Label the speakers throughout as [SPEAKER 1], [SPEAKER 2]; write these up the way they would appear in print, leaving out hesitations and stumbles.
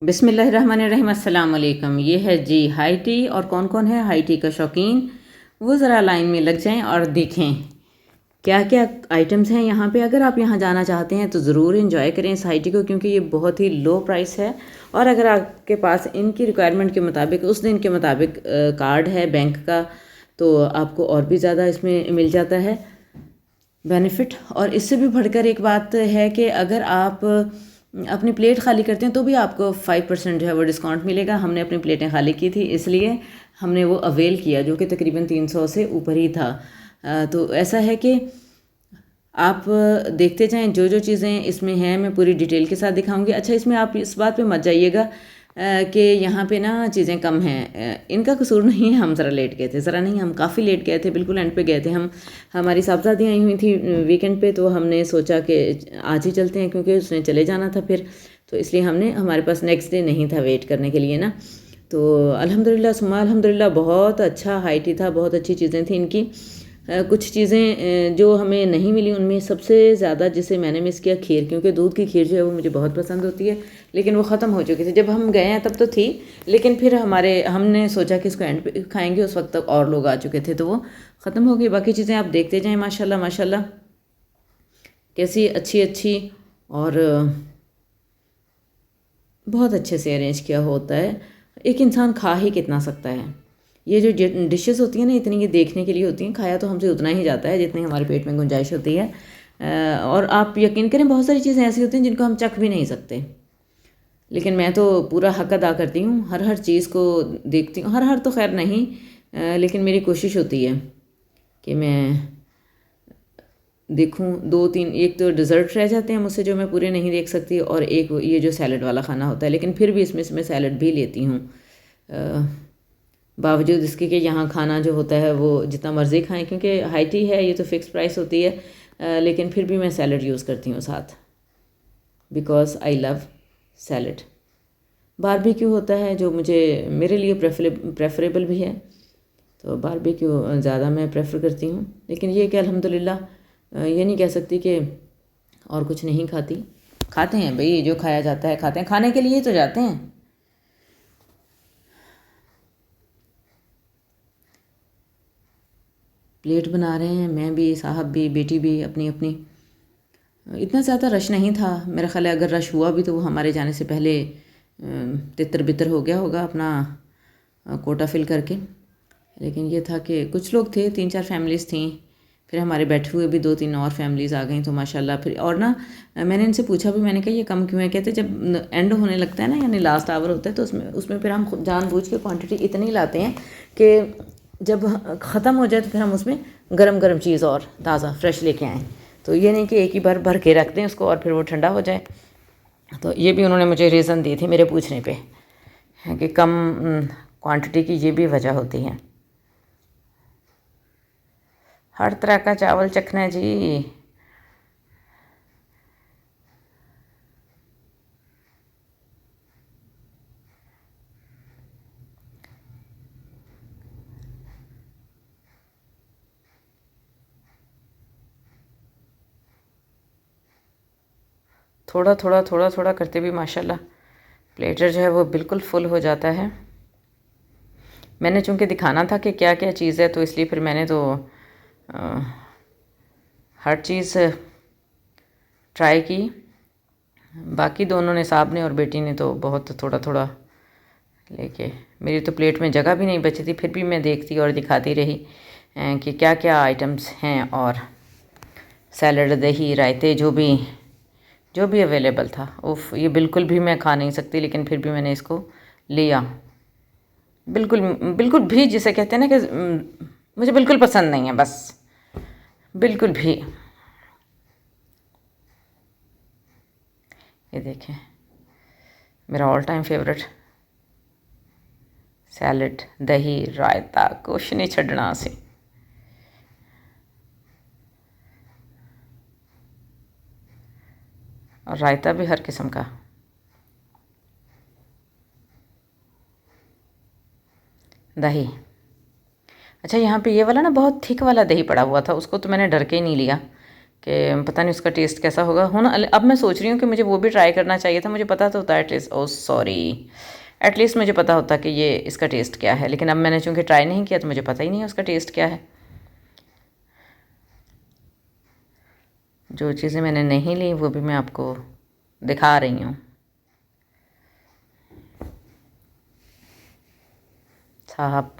[SPEAKER 1] बिस्मिल्लाहिर्रहमानिर्रहीम अस्सलाम वालेकुम। ये है जी हाई टी। और कौन कौन है हाई टी का शौकीन, वो ज़रा लाइन में लग जाएं और देखें क्या क्या आइटम्स हैं यहाँ पे। अगर आप यहाँ जाना चाहते हैं तो ज़रूर इंजॉय करें इस हाई टी को, क्योंकि ये बहुत ही लो प्राइस है। और अगर आपके पास इनकी रिक्वायरमेंट के मुताबिक, उस दिन के मुताबिक कार्ड है बैंक का, तो आपको और भी ज़्यादा इसमें मिल जाता है बेनिफिट। और इससे भी बढ़कर एक बात है कि अगर आप अपनी प्लेट खाली करते हैं तो भी आपको 5% जो है वो डिस्काउंट मिलेगा। हमने अपनी प्लेटें खाली की थी, इसलिए हमने वो अवेल किया, जो कि तकरीबन 300 से ऊपर ही था। तो ऐसा है कि आप देखते जाएं जो जो चीज़ें इसमें हैं, मैं पूरी डिटेल के साथ दिखाऊंगी। अच्छा, इसमें आप इस बात पे मत जाइएगा कि यहाँ पे ना चीज़ें कम हैं। इनका कसूर नहीं है, हम ज़रा लेट गए थे। ज़रा नहीं, हम काफ़ी लेट गए थे, बिल्कुल एंड पे गए थे। हमारी साहबजादी आई हुई थी वीकेंड पे, तो हमने सोचा कि आज ही चलते हैं, क्योंकि उसने चले जाना था फिर। तो इसलिए हमारे पास नेक्स्ट डे नहीं था वेट करने के लिए ना। तो अल्हम्दुलिल्लाह सुम्मा अल्हम्दुलिल्लाह बहुत अच्छा हाई टी था, बहुत अच्छी चीज़ें थी इनकी। कुछ चीज़ें जो हमें नहीं मिली, उनमें सबसे ज़्यादा जिसे मैंने मिस किया, खीर, क्योंकि दूध की खीर जो है वो मुझे बहुत पसंद होती है, लेकिन वो ख़त्म हो चुकी थी। जब हम गए हैं तब तो थी, लेकिन फिर हमने सोचा कि इसको एंड पे खाएंगे, उस वक्त तक और लोग आ चुके थे, तो वो ख़त्म हो गई। बाकी चीज़ें आप देखते जाएँ, माशाल्लाह माशाल्लाह कैसी अच्छी अच्छी, और बहुत अच्छे से अरेंज किया होता है। एक इंसान खा ही कितना सकता है। ये जो डिशेस होती हैं ना, इतनी ये देखने के लिए होती हैं, खाया तो हमसे उतना ही जाता है जितनी हमारे पेट में गुंजाइश होती है। और आप यकीन करें, बहुत सारी चीज़ें ऐसी होती हैं जिनको हम चख भी नहीं सकते, लेकिन मैं तो पूरा हक अदा करती हूँ, हर हर चीज़ को देखती हूँ। हर हर तो खैर नहीं, लेकिन मेरी कोशिश होती है कि मैं देखूं। दो तीन, एक तो डिज़र्ट रह जाते हैं मुझसे जो मैं पूरे नहीं देख सकती, और एक ये जो सैलड वाला खाना होता है, लेकिन फिर भी इसमें से मैं सैलड भी लेती हूँ। बावजूद इसके कि यहाँ खाना जो होता है वो जितना मर्ज़ी खाएं, क्योंकि हाई टी है, ये तो फ़िक्स प्राइस होती है, लेकिन फिर भी मैं सैलड यूज़ करती हूँ साथ, because I love salad. Barbecue होता है जो मेरे लिए प्रेफरेबल भी है, तो बारबेक्यू ज़्यादा मैं प्रेफर करती हूँ। लेकिन ये कि अल्हम्दुलिल्लाह ये नहीं कह सकती कि और कुछ नहीं खाती। खाते हैं भाई, जो खाया जाता है खाते हैं, खाने के लिए तो जाते हैं। प्लेट बना रहे हैं, मैं भी, साहब भी, बेटी भी, अपनी अपनी। इतना ज़्यादा रश नहीं था मेरा ख्याल है। अगर रश हुआ भी तो वो हमारे जाने से पहले तितर बितर हो गया होगा अपना कोटा फिल करके। लेकिन ये था कि कुछ लोग थे, 3-4 फैमिलीज़ थी, फिर हमारे बैठे हुए भी 2-3 और फैमिलीज़ आ गई, तो माशाल्लाह। फिर और ना, मैंने इनसे पूछा भी, मैंने कहा ये कम क्यों है? कहते जब एंड होने लगता है ना, यानी लास्ट आवर होता है, तो उसमें फिर हम जानबूझ के क्वांटिटी इतनी लाते हैं कि जब ख़त्म हो जाए तो फिर हम उसमें गरम गरम चीज़ और ताज़ा फ्रेश लेके आएँ। तो ये नहीं कि एक ही बार भर के रख दें उसको और फिर वो ठंडा हो जाए। तो ये भी उन्होंने मुझे रीज़न दी थी मेरे पूछने पे, कि कम क्वांटिटी की ये भी वजह होती है। हर तरह का चावल चखना है जी। थोड़ा थोड़ा थोड़ा थोड़ा करते भी माशाल्लाह प्लेटर जो है वो बिल्कुल फुल हो जाता है। मैंने चूँकि दिखाना था कि क्या क्या चीज़ है, तो इसलिए फिर मैंने तो हर चीज़ ट्राई की। बाकी दोनों ने, साहब ने और बेटी ने, तो बहुत थोड़ा थोड़ा लेके, मेरी तो प्लेट में जगह भी नहीं बची थी, फिर भी मैं देखती और दिखाती रही कि क्या क्या आइटम्स हैं। और सैलड, दही, रायते, जो भी अवेलेबल था। उफ, ये बिल्कुल भी मैं खा नहीं सकती, लेकिन फिर भी मैंने इसको लिया। बिल्कुल बिल्कुल भी, जिसे कहते हैं ना कि मुझे बिल्कुल पसंद नहीं है, बस बिल्कुल भी। ये देखें, मेरा ऑल टाइम फेवरेट सैलड, दही, रायता, कुछ नहीं छड़ना से। और रायता भी हर किस्म का। दही, अच्छा यहाँ पे ये वाला ना बहुत थिक वाला दही पड़ा हुआ था, उसको तो मैंने डर के ही नहीं लिया, कि पता नहीं उसका टेस्ट कैसा होगा। अब मैं सोच रही हूँ कि मुझे वो भी ट्राई करना चाहिए था, मुझे पता तो होता है एटलीस्ट, ओ सॉरी, एटलीस्ट मुझे पता होता कि ये इसका टेस्ट क्या है, लेकिन अब मैंने चूँकि ट्राई नहीं किया तो मुझे पता ही नहीं है उसका टेस्ट क्या है। जो चीज़ें मैंने नहीं ली वो भी मैं आपको दिखा रही हूँ। साहब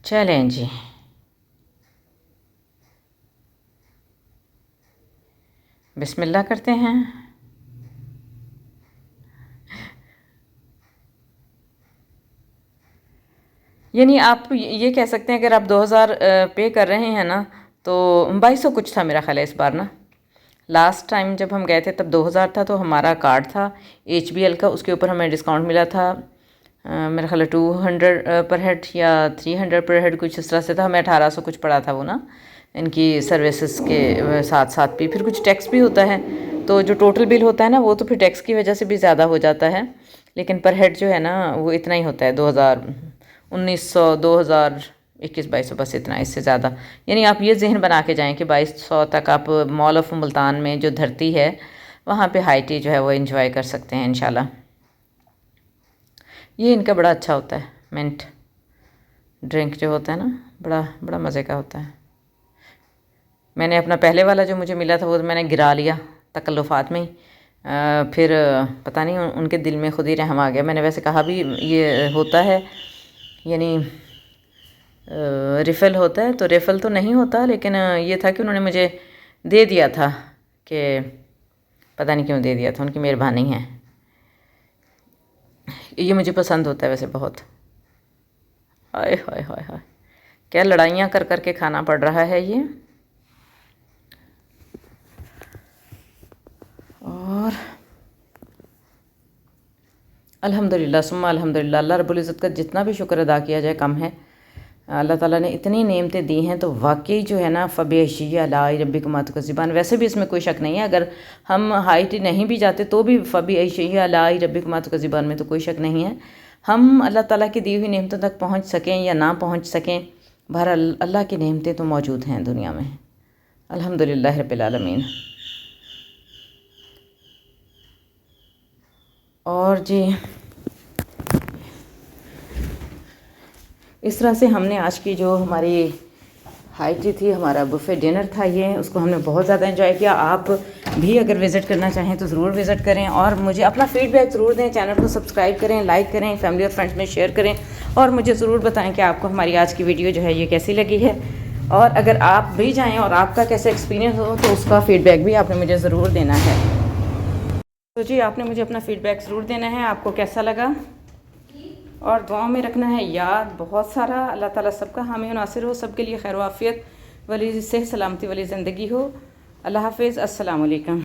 [SPEAKER 1] चलें जी, बिस्मिल्लाह करते हैं। यानी आप ये कह सकते हैं अगर आप 2000 पे कर रहे हैं ना, तो 2200 कुछ था मेरा ख्याल है इस बार ना। लास्ट टाइम जब हम गए थे तब 2000 था, तो हमारा कार्ड था HBL का, उसके ऊपर हमें डिस्काउंट मिला था मेरा ख्याल है 200 पर हेड या 300 पर हेड, कुछ इस तरह से था। हमें 1800 कुछ पड़ा था वो ना, इनकी सर्विसेज के साथ साथ भी फिर कुछ टैक्स भी होता है, तो जो टोटल बिल होता है ना वो तो फिर टैक्स की वजह से भी ज़्यादा हो जाता है, लेकिन पर हेड जो है ना वो इतना ही होता है, 1900 2100 2200, बस इतना, इससे ज़्यादा। यानी आप ये जहन बना के जाएँ कि 2200 तक आप मॉल ऑफ मुल्तान में जो धरती है वहाँ पे हाई टी जो है वो एंजॉय कर सकते हैं इंशाल्लाह। ये इनका बड़ा अच्छा होता है, मिंट ड्रिंक जो होता है ना, बड़ा बड़ा मज़े का होता है। मैंने अपना पहले वाला जो मुझे मिला था वो तो मैंने गिरा लिया तकल्लुफ़ात में ही। फिर पता नहीं उनके दिल में खुद ही रहम आ गया। मैंने वैसे कहा भी ये होता है, यानी रिफ़िल होता है, तो रिफ़िल तो नहीं होता, लेकिन ये था कि उन्होंने मुझे दे दिया था, कि पता नहीं क्यों दे दिया था, उनकी मेहरबानी है। ये मुझे पसंद होता है वैसे बहुत। हाय हाय हाय हाय, क्या लड़ाइयाँ कर कर के खाना पड़ रहा है ये। और अल्हम्दुलिल्लाह सुम्मा अल्हम्दुलिल्लाह, अल्लाह रब्बुल इज़्ज़त का जितना भी शुक्र अदा किया जाए कम है। अल्लाह ताला ने इतनी नेमतें दी हैं, तो वाकई जो है ना फ़बिअय्यि आलाइ रब्बिकुमा तुकज़्ज़िबान। वैसे भी इसमें कोई शक नहीं है, अगर हम हाई टी नहीं भी जाते तो भी फ़बिअय्यि आलाइ रब्बिकुमा तुकज़्ज़िबान में तो कोई शक नहीं है। हम अल्लाह ताला की दी हुई नेमतों तक पहुँच सकें या ना पहुँच सकें, बहरहाल अल्लाह की नेमतें तो मौजूद हैं दुनिया में, अल्हम्दुलिल्लाह रब्बिल आलमीन। और जी इस तरह से हमने आज की जो हमारी हाई टी थी, हमारा बुफ़े डिनर था ये, उसको हमने बहुत ज़्यादा एंजॉय किया। आप भी अगर विज़िट करना चाहें तो ज़रूर विज़िट करें, और मुझे अपना फ़ीडबैक ज़रूर दें। चैनल को सब्सक्राइब करें, लाइक करें, फैमिली और फ्रेंड्स में शेयर करें, और मुझे ज़रूर बताएं कि आपको हमारी आज की वीडियो जो है ये कैसी लगी है। और अगर आप भी जाएँ और आपका कैसा एक्सपीरियंस हो तो उसका फ़ीडबैक भी आपने मुझे ज़रूर देना है। तो जी आपने मुझे अपना फ़ीडबैक ज़रूर देना है, आपको कैसा लगा, और दुआओं में रखना है याद बहुत सारा। अल्लाह ताला सबका हामी और नासिर हो, सबके लिए खैर वाफ़ियत, वली सेहत सलामती वाली ज़िंदगी हो। अल्लाह हाफ़िज़, अस्सलाम वालेकुम।